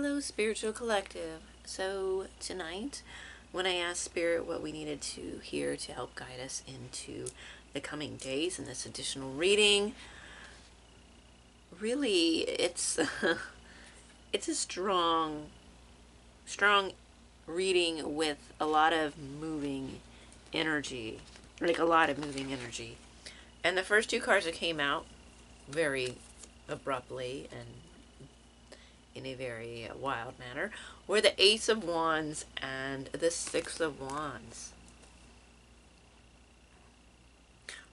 Hello, Spiritual Collective. So, tonight, when I asked Spirit what we needed to hear to help guide us into the coming days and this additional reading, really, it's a strong reading with a lot of moving energy, like a lot of moving energy. And the first two cards that came out very abruptly and in a very wild manner were the Ace of Wands and the Six of Wands.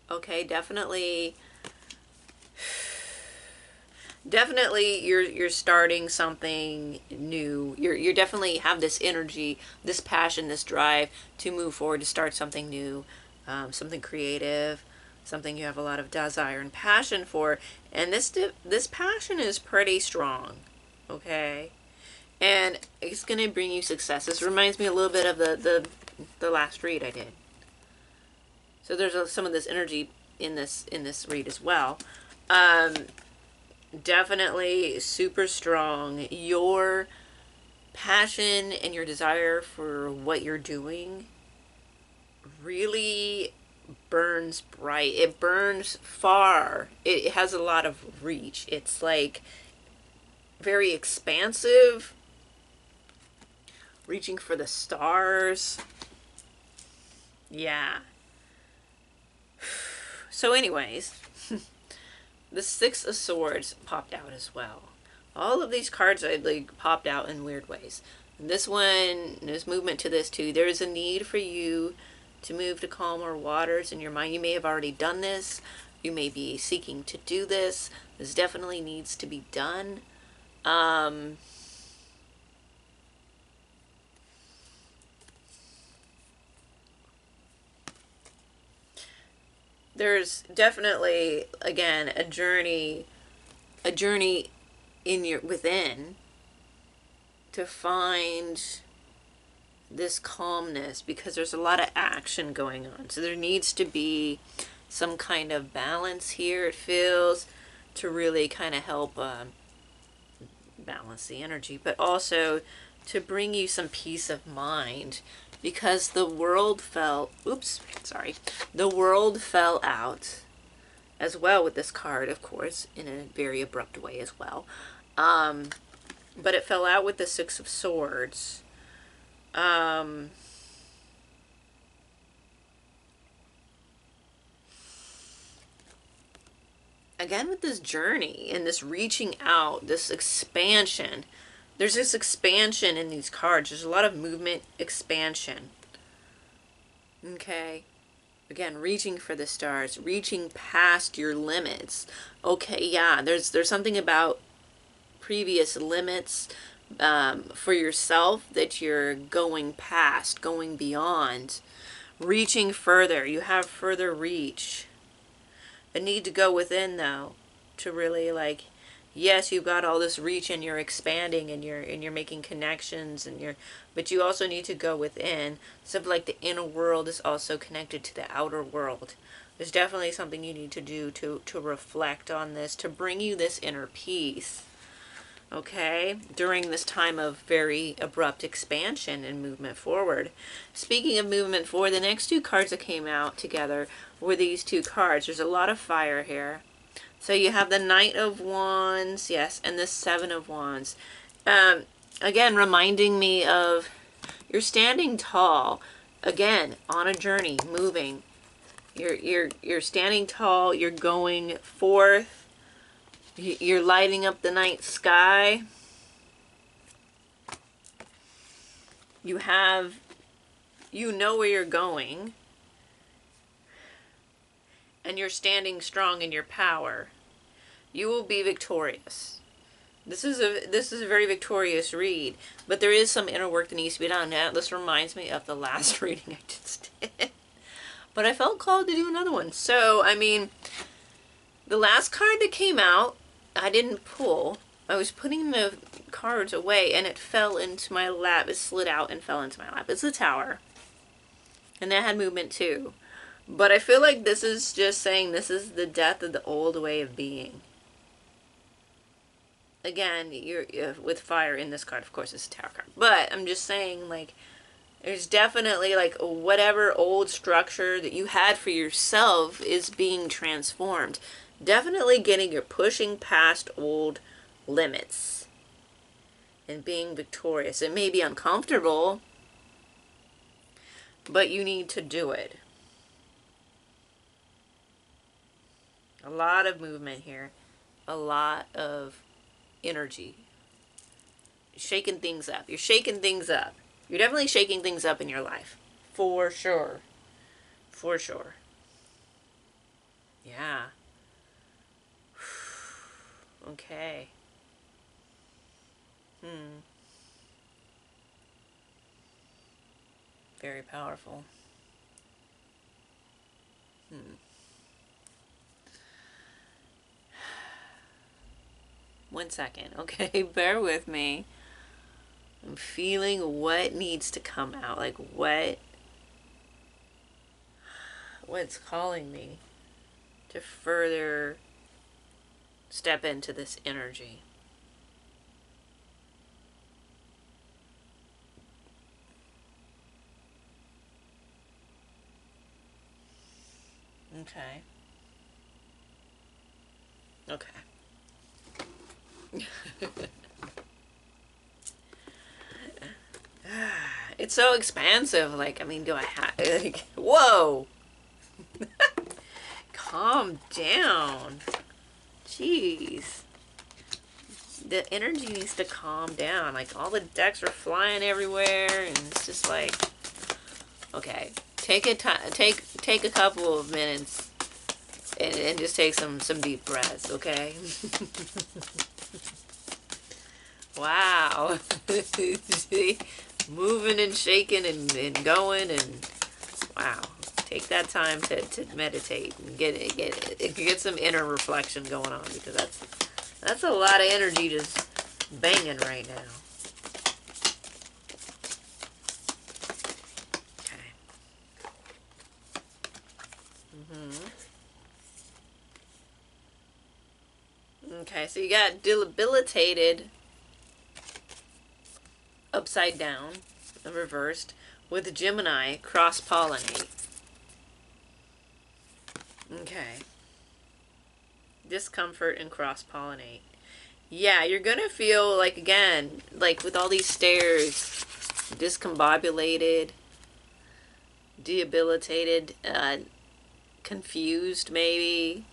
Okay, definitely you're starting something new. You're definitely have this energy, this passion, this drive to move forward, to start something new, something creative, something you have a lot of desire and passion for. And this passion is pretty strong. Okay, and it's going to bring you success. This reminds me a little bit of the last read I did. So there's some of this energy in this read as well. Definitely super strong. Your passion and your desire for what you're doing really burns bright. It burns far. It has a lot of reach. It's like very expansive, reaching for the stars. Yeah. So anyways, the Six of Swords popped out as well. All of these cards like popped out in weird ways. This one, there's movement to this too. There is a need for you to move to calmer waters in your mind. You may have already done this. You may be seeking to do this. This definitely needs to be done. There's definitely, again, a journey in your within to find this calmness, because there's a lot of action going on. So there needs to be some kind of balance here, it feels, to really kind of help balance the energy, but also to bring you some peace of mind, because the world fell out as well with this card, of course, in a very abrupt way as well. But it fell out with the Six of Swords. Again, with this journey and this reaching out, this expansion, there's this expansion in these cards. There's a lot of movement, expansion. Okay. Again, reaching for the stars, reaching past your limits. Okay, yeah, there's something about previous limits for yourself that you're going past, going beyond, reaching further. You have further reach. A need to go within, though, to really, like, yes, you've got all this reach and you're expanding and you're making connections but you also need to go within. So like the inner world is also connected to the outer world. There's definitely something you need to do to reflect on this, to bring you this inner peace. Okay, during this time of very abrupt expansion and movement forward. Speaking of movement forward, the next two cards that came out together were these two cards. There's a lot of fire here. So you have the Knight of Wands, yes, and the Seven of Wands. Again, reminding me of you're standing tall, again, on a journey, moving. You're standing tall, you're going forth. You're lighting up the night sky. You know where you're going. And you're standing strong in your power. You will be victorious. This is a very victorious read, but there is some inner work that needs to be done. Now, this reminds me of the last reading I just did. But I felt called to do another one. So, I mean, the last card that came out, I didn't pull. I was putting the cards away and it fell into my lap. It slid out and fell into my lap. It's the Tower. And that had movement too. But I feel like this is just saying this is the death of the old way of being. again, you're with fire in this card, of course, it's a tarot card. But I'm just saying, like, there's definitely, like, whatever old structure that you had for yourself is being transformed. Definitely you're pushing past old limits and being victorious. It may be uncomfortable, but you need to do it. A lot of movement here. A lot of energy. Shaking things up. You're shaking things up. You're definitely shaking things up in your life. For sure. For sure. Yeah. Okay. Very powerful. 1 second. Okay, bear with me. I'm feeling what needs to come out. Like what's calling me to further step into this energy. Okay. Okay. It's so expansive. Like, I mean, do I have, like, whoa. Calm down. Jeez. The energy needs to calm down. Like, all the decks are flying everywhere, and it's just like, okay, take a couple of minutes and just take some deep breaths, okay? Wow. Moving and shaking and going, and wow. Take that time to meditate and get some inner reflection going on, because that's a lot of energy just banging right now. Okay. Okay, so you got debilitated upside down, reversed, with Gemini cross-pollinate. Okay. Discomfort and cross-pollinate. Yeah, you're gonna feel like, again, like with all these stairs, discombobulated, debilitated, confused maybe.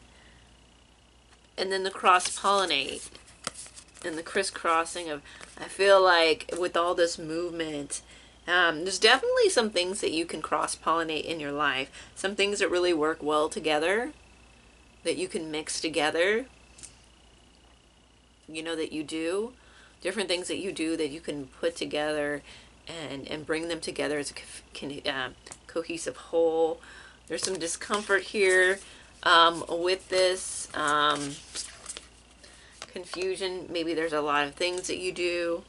And then the cross-pollinate and the crisscrossing of, I feel like with all this movement, there's definitely some things that you can cross-pollinate in your life. Some things that really work well together, that you can mix together, you know, that you do. Different things that you do that you can put together and bring them together as a cohesive whole. There's some discomfort here with this. Confusion. Maybe there's a lot of things that you do.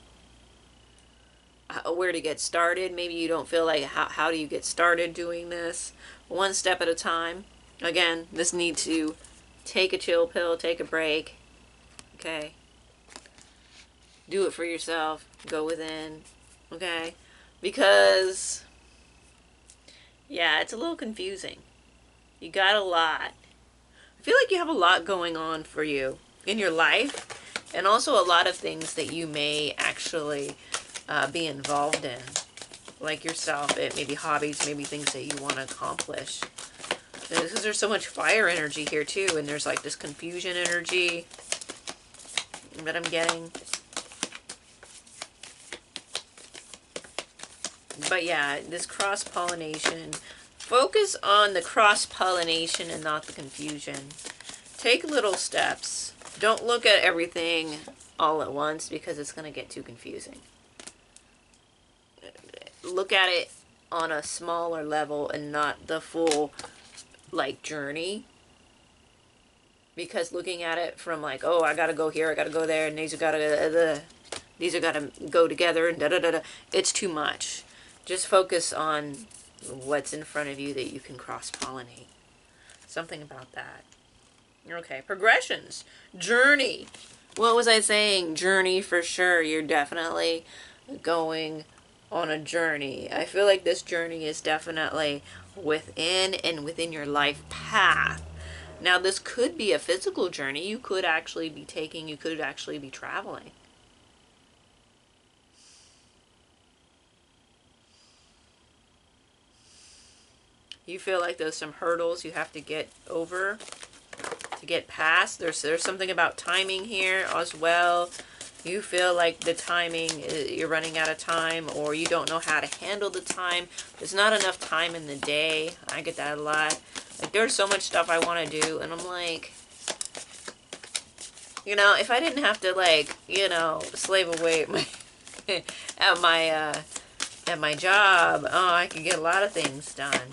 Where to get started. Maybe you don't feel like, how do you get started doing this? One step at a time. Again, this needs to take a chill pill, take a break. Okay? Do it for yourself. Go within. Okay? Because, yeah, it's a little confusing. You got a lot. I feel like you have a lot going on for you in your life, and also a lot of things that you may actually be involved in, like yourself. It maybe hobbies, maybe things that you want to accomplish. Because there's so much fire energy here too, and there's like this confusion energy that I'm getting. But yeah, this cross-pollination. Focus on the cross-pollination and not the confusion. Take little steps. Don't look at everything all at once, because it's going to get too confusing. Look at it on a smaller level and not the full, like, journey. Because looking at it from like, oh, I got to go here, I got to go there, and these are got to go together, and da-da-da-da. It's too much. Just focus on what's in front of you that you can cross-pollinate. Something about that. Okay, progressions. Journey. What was I saying? Journey for sure. You're definitely going on a journey. I feel like this journey is definitely within your life path. Now, this could be a physical journey. You could actually be traveling. You feel like there's some hurdles you have to get over, to get past. There's something about timing here as well. You feel like the timing, you're running out of time, or you don't know how to handle the time. There's not enough time in the day. I get that a lot. Like, there's so much stuff I want to do, and I'm like, you know, if I didn't have to, like, you know, slave away at my at my job, oh, I could get a lot of things done.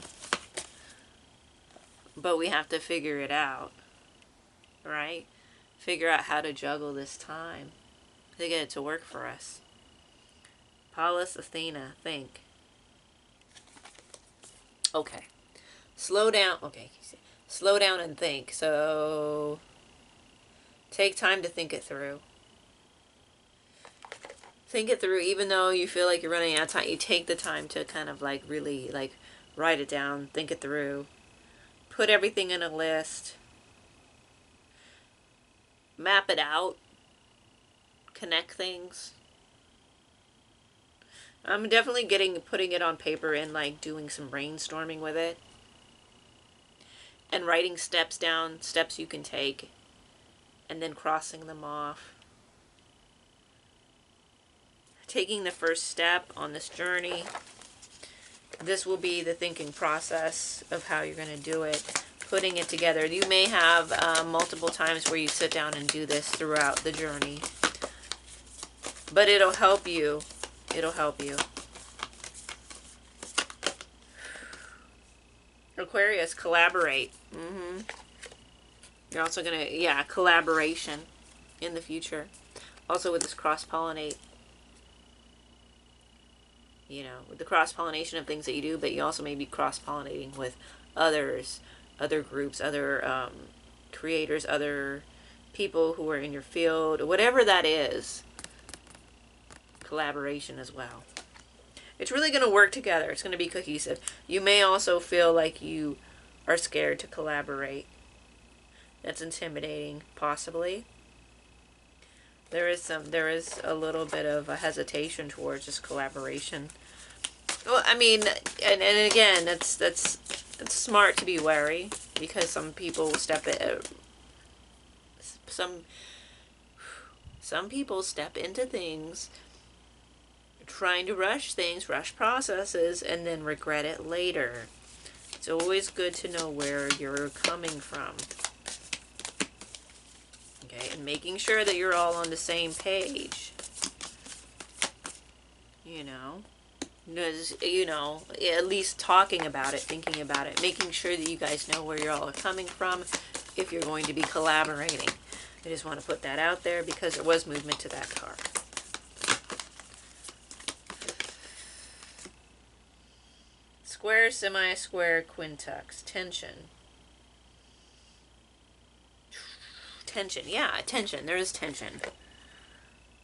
But we have to figure it out, right? Figure out how to juggle this time to get it to work for us. Pallas Athena, think. Okay. Slow down. Okay. Slow down and think. So take time to think it through. Think it through. Even though you feel like you're running out of time, you take the time to kind of like really like write it down, think it through. Put everything in a list. Map it out. Connect things. I'm definitely putting it on paper and like doing some brainstorming with it. And writing steps down, steps you can take. And then crossing them off. Taking the first step on this journey. This will be the thinking process of how you're going to do it. Putting it together. You may have multiple times where you sit down and do this throughout the journey. But it'll help you. It'll help you. Aquarius, collaborate. You're also going to, collaboration in the future. Also with this cross-pollinate. You know, with the cross-pollination of things that you do, but you also may be cross-pollinating with others, other groups, other creators, other people who are in your field, whatever that is. Collaboration as well. It's really going to work together. It's going to be cohesive. You may also feel like you are scared to collaborate. That's intimidating, possibly. There is a little bit of a hesitation towards this collaboration. Well, I mean, and again, that's smart to be wary, because some people will step in, some people step into things trying to rush things, rush processes, and then regret it later. It's always good to know where you're coming from. Okay, and making sure that you're all on the same page. You know, at least talking about it, thinking about it, making sure that you guys know where you're all coming from if you're going to be collaborating. I just want to put that out there because there was movement to that card. Square, semi-square, quintux, tension. Tension, yeah, tension. There is tension.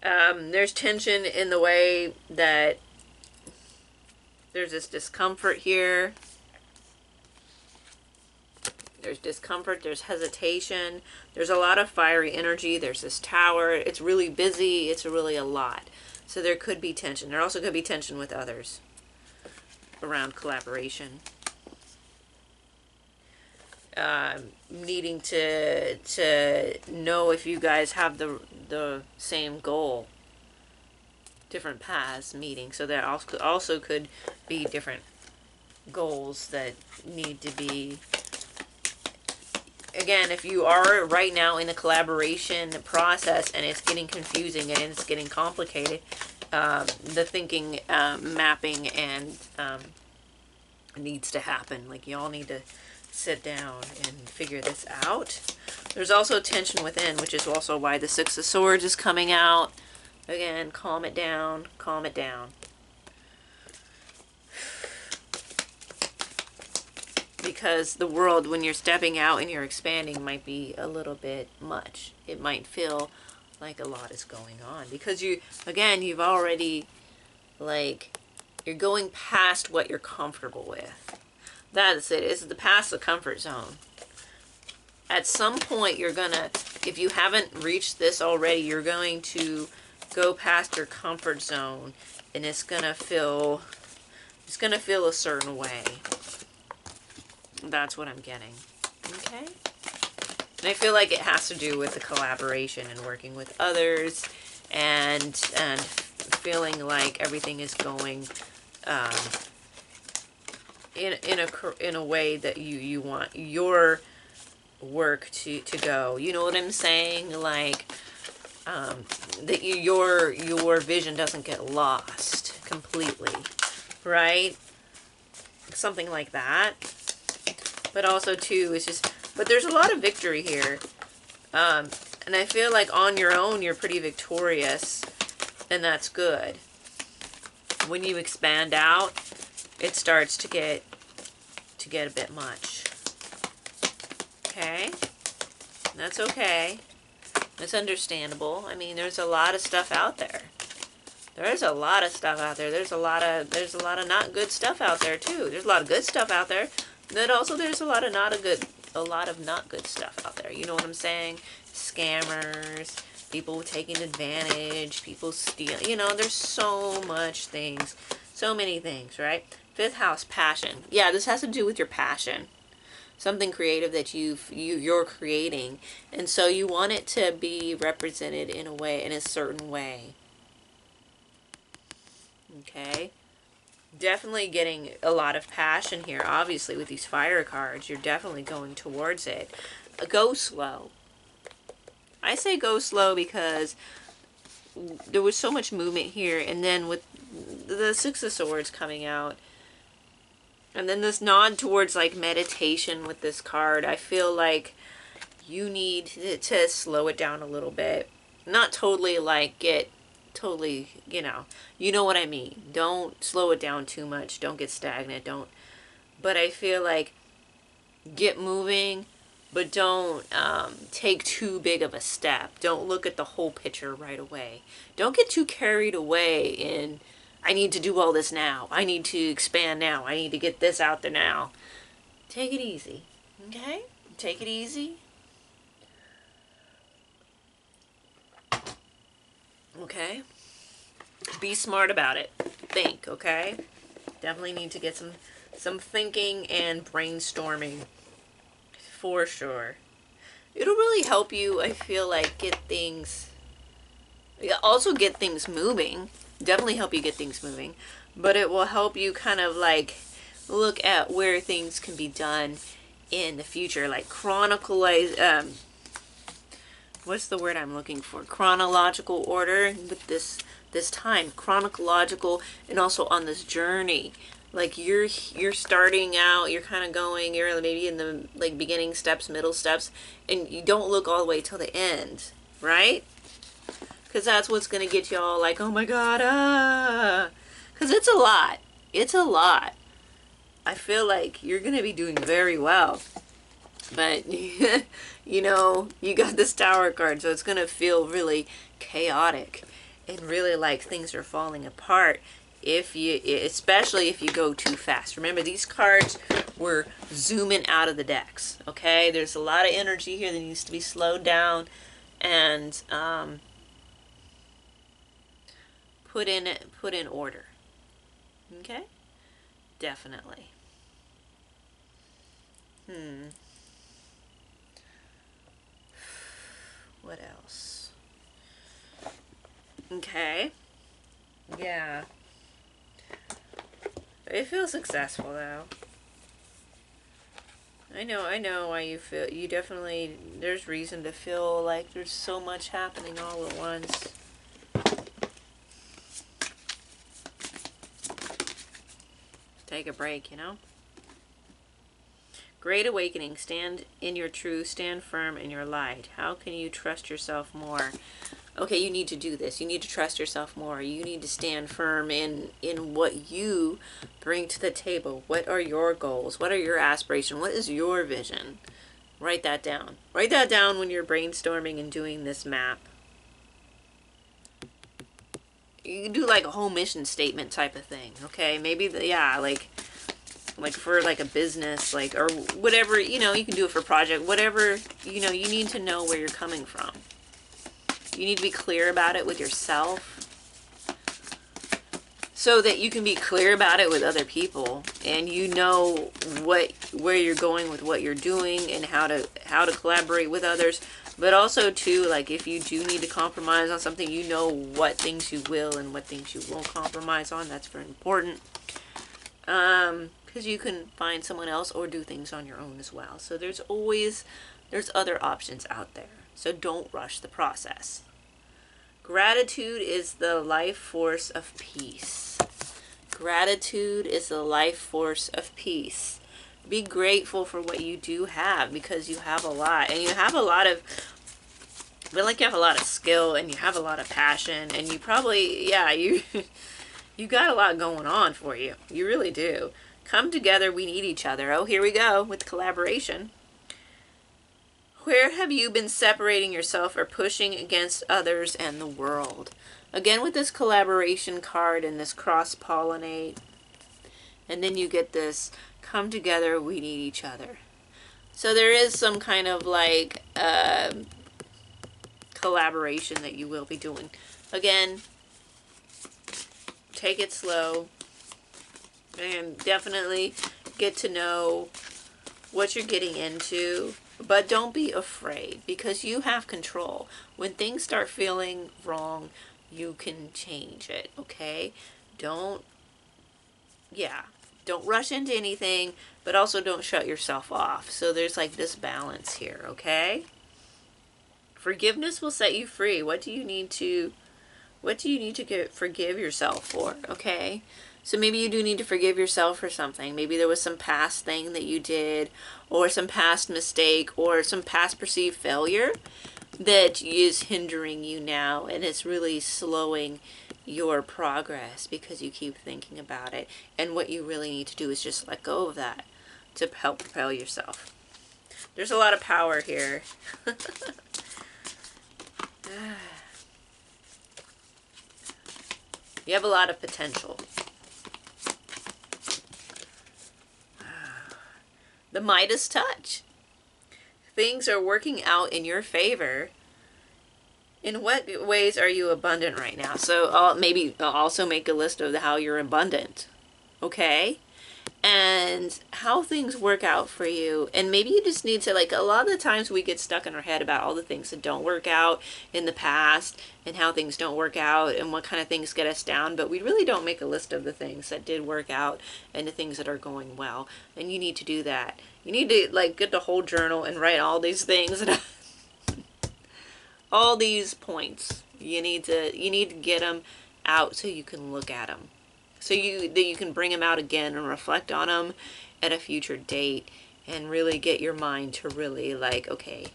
There's tension in the way that there's this discomfort here. There's discomfort, there's hesitation. There's a lot of fiery energy. There's this tower. It's really busy. It's really a lot. So there could be tension. There also could be tension with others around collaboration. Needing to know if you guys have the same goal. Different paths meeting. So there also could be different goals that need to be. Again, if you are right now in a collaboration process and it's getting confusing and it's getting complicated, the thinking, mapping, and needs to happen. Like, you all need to sit down and figure this out. There's also tension within, which is also why the Six of Swords is coming out. Again, calm it down, calm it down. Because the world, when you're stepping out and you're expanding, might be a little bit much. It might feel like a lot is going on, because you've already, like, you're going past what you're comfortable with. That's it. It's past the comfort zone. At some point, you're gonna, if you haven't reached this already, you're going to go past your comfort zone, and it's gonna feel a certain way. That's what I'm getting. Okay? And I feel like it has to do with the collaboration and working with others, and feeling like everything is going in a way that you want your work to go. You know what I'm saying? Like, that your vision doesn't get lost completely, right? Something like that. But also too, it's just, but there's a lot of victory here, and I feel like on your own you're pretty victorious, and that's good. When you expand out, it starts to get a bit much. Okay, that's okay. It's understandable. I mean, there's a lot of stuff out there. There's a lot of stuff out there. There's a lot of not good stuff out there too. There's a lot of good stuff out there. But also there's a lot of not good stuff out there. You know what I'm saying? Scammers, people taking advantage, people stealing. You know, there's so many things, right? Fifth house, passion. Yeah, this has to do with your passion. Something creative that you're creating, and so you want it to be represented in a certain way. Okay? Definitely getting a lot of passion here. Obviously, with these fire cards, you're definitely going towards it. Go slow. I say go slow because there was so much movement here, and then with the Six of Swords coming out, and then this nod towards like meditation with this card, I feel like you need to slow it down a little bit. Not totally like get totally, you know what I mean. Don't slow it down too much. Don't get stagnant. But I feel like get moving, but don't take too big of a step. Don't look at the whole picture right away. Don't get too carried away in, I need to do all this now. I need to expand now. I need to get this out there now. Take it easy. Okay? Take it easy. Okay? Be smart about it. Think, okay? Definitely need to get some thinking and brainstorming. For sure. It'll really help you, I feel like, also get things moving. Definitely help you get things moving. But it will help you kind of like look at where things can be done in the future. Like what's the word I'm looking for? Chronological order with this time. Chronological, and also on this journey. Like you're starting out, you're kind of going, you're maybe in the like beginning steps, middle steps, and you don't look all the way till the end, right? Because that's what's going to get you all like, oh my God, because it's a lot. It's a lot. I feel like you're going to be doing very well. But, you know, you got this Tower card, so it's going to feel really chaotic and really like things are falling apart. Especially if you go too fast. Remember, these cards were zooming out of the decks, okay? There's a lot of energy here that needs to be slowed down and put in order. Okay? Definitely. What else? Okay. Yeah. It feels successful though. I know why you feel, you definitely, there's reason to feel like there's so much happening all at once. Take a break, you know? Great awakening. Stand in your truth. Stand firm in your light. How can you trust yourself more? Okay, you need to do this. You need to trust yourself more. You need to stand firm in what you bring to the table. What are your goals? What are your aspirations? What is your vision? Write that down. Write that down when you're brainstorming and doing this map. you can do like a whole mission statement type of thing, okay? Maybe, yeah, like for like a business, like, or whatever, you know, you can do it for project, whatever, you know, you need to know where you're coming from. You need to be clear about it with yourself so that you can be clear about it with other people, and you know where you're going with what you're doing and how to collaborate with others. But also too, like, if you do need to compromise on something, you know what things you will and what things you won't compromise on. That's very important. Because you can find someone else or do things on your own as well. So there's other options out there. So don't rush the process. Gratitude is the life force of peace. Gratitude is the life force of peace. Be grateful for what you do have, because you have a lot. And you have a lot of, I feel like you have a lot of skill and you have a lot of passion. And you probably, yeah, you got a lot going on for you. You really do. Come together, we need each other. Oh, here we go with collaboration. Where have you been separating yourself or pushing against others and the world? Again, with this collaboration card and this cross-pollinate. And then you get this, come together, we need each other. So there is some kind of like collaboration that you will be doing. Again, take it slow. And definitely get to know what you're getting into. But don't be afraid, because you have control. When things start feeling wrong, you can change it, okay? Don't rush into anything, but also don't shut yourself off. So there's like this balance here, okay? Forgiveness will set you free. What do you need to forgive yourself for, okay? So maybe you do need to forgive yourself for something. Maybe there was some past thing that you did, or some past mistake, or some past perceived failure that is hindering you now, and it's really slowing your progress because you keep thinking about it. And what you really need to do is just let go of that to help propel yourself. There's a lot of power here. You have a lot of potential. The Midas touch. Things are working out in your favor. In what ways are you abundant right now? So maybe also make a list of how you're abundant. Okay? And how things work out for you. And maybe you just need to, like, a lot of the times we get stuck in our head about all the things that don't work out in the past and how things don't work out and what kind of things get us down. But we really don't make a list of the things that did work out and the things that are going well. And you need to do that. You need to, like, get the whole journal and write all these things and all these points. You need to get them out so you can look at them. So that you can bring them out again and reflect on them at a future date and really get your mind to really, like, okay,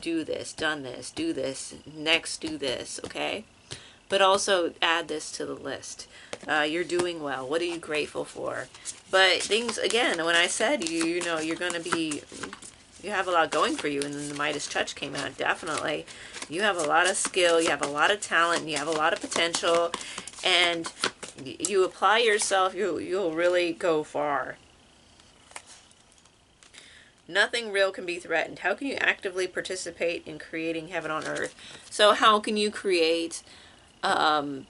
do this, done this, do this, next do this, okay? But also add this to the list. You're doing well. What are you grateful for? But things, again, when I said, you know, you're going to be, you have a lot going for you, and then the Midas touch came out, definitely. You have a lot of skill, you have a lot of talent, and you have a lot of potential, and you apply yourself, you'll really go far. Nothing real can be threatened. How can you actively participate in creating heaven on earth? So how can you create the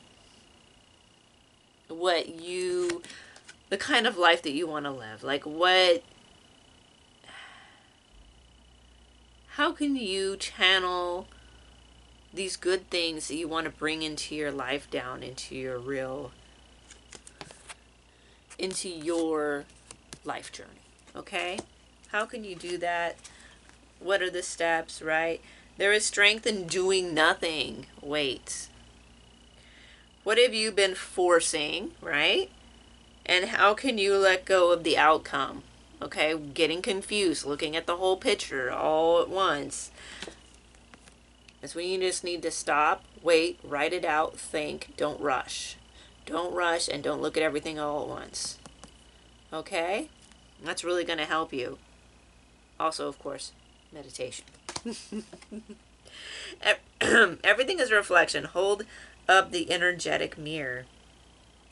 kind of life that you want to live? Like, how can you channel these good things that you want to bring into your life down into your life journey, okay? How can you do that? What are the steps, right? There is strength in doing nothing. Wait. What have you been forcing, right? And how can you let go of the outcome? Okay, getting confused, looking at the whole picture all at once. That's when you just need to stop, wait, write it out, think, don't rush. Don't rush, and don't look at everything all at once. Okay? That's really going to help you. Also, of course, meditation. Everything is a reflection. Hold of the energetic mirror.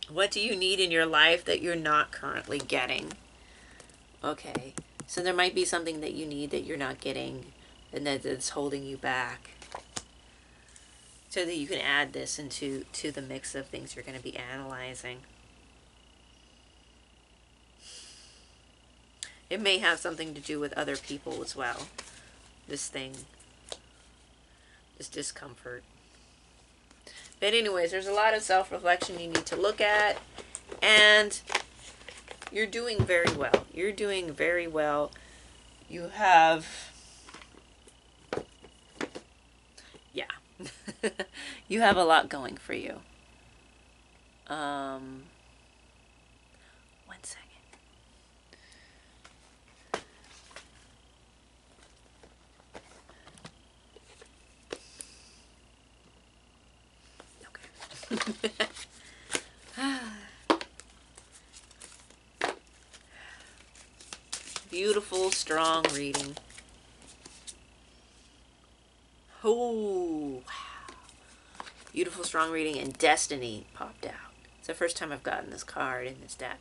What do you need in your life that you're not currently getting? Okay, so there might be something that you need that you're not getting and that's holding you back. So that you can add this into the mix of things you're going to be analyzing. It may have something to do with other people as well. This thing. This discomfort. But anyways, there's a lot of self-reflection you need to look at. And you're doing very well. You're doing very well. You have... Yeah. You have a lot going for you. 1 second. Okay. Beautiful, strong reading. Oh, wow. Beautiful, strong reading, and destiny popped out. It's the first time I've gotten this card in this deck.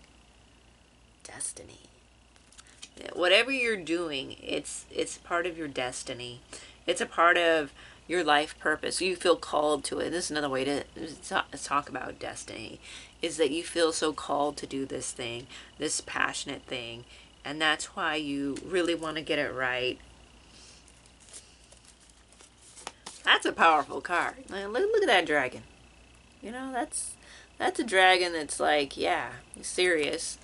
Destiny. Whatever you're doing, it's part of your destiny. It's a part of your life purpose. You feel called to it. This is another way to talk about destiny, is that you feel so called to do this thing, this passionate thing, and that's why you really want to get it right. That's a powerful card. Look at that dragon. You know, that's a dragon that's like, yeah, he's serious.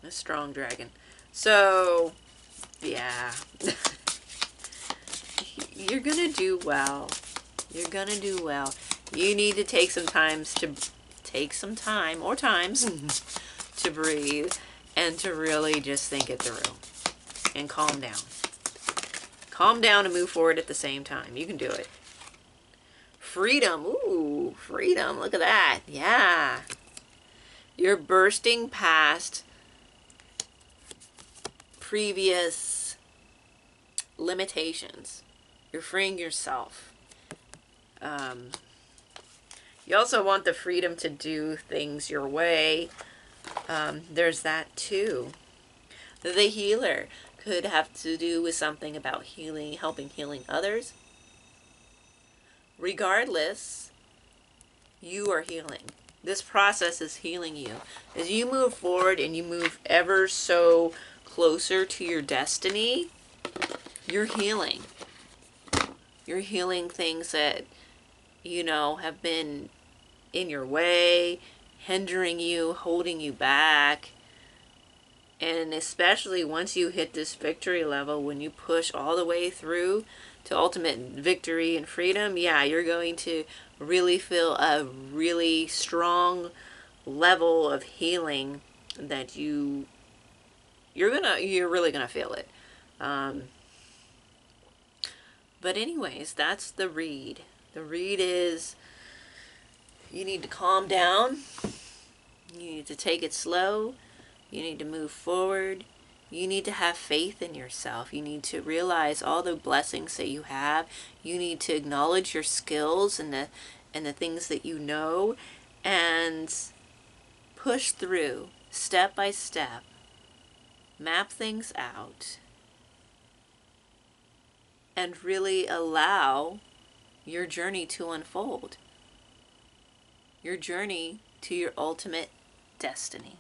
A strong dragon. So, yeah. You're gonna do well. You're gonna do well. You need to take some time or times to breathe and to really just think it through and calm down. Calm down and move forward at the same time. You can do it. Freedom. Ooh, freedom. Look at that. Yeah. You're bursting past previous limitations. You're freeing yourself. You also want the freedom to do things your way. There's that too. The healer could have to do with something about healing, helping others. Regardless, you are healing. This process is healing you. As you move forward and you move ever so closer to your destiny, you're healing. You're healing things that, you know, have been in your way, hindering you, holding you back. And especially once you hit this victory level, when you push all the way through to ultimate victory and freedom, yeah, you're going to really feel a really strong level of healing that you're really gonna feel it. But anyways, that's the read. The read is you need to calm down. You need to take it slow. You need to move forward. You need to have faith in yourself. You need to realize all the blessings that you have. You need to acknowledge your skills and the things that you know, and push through step by step. Map things out. And really allow your journey to unfold. Your journey to your ultimate destiny.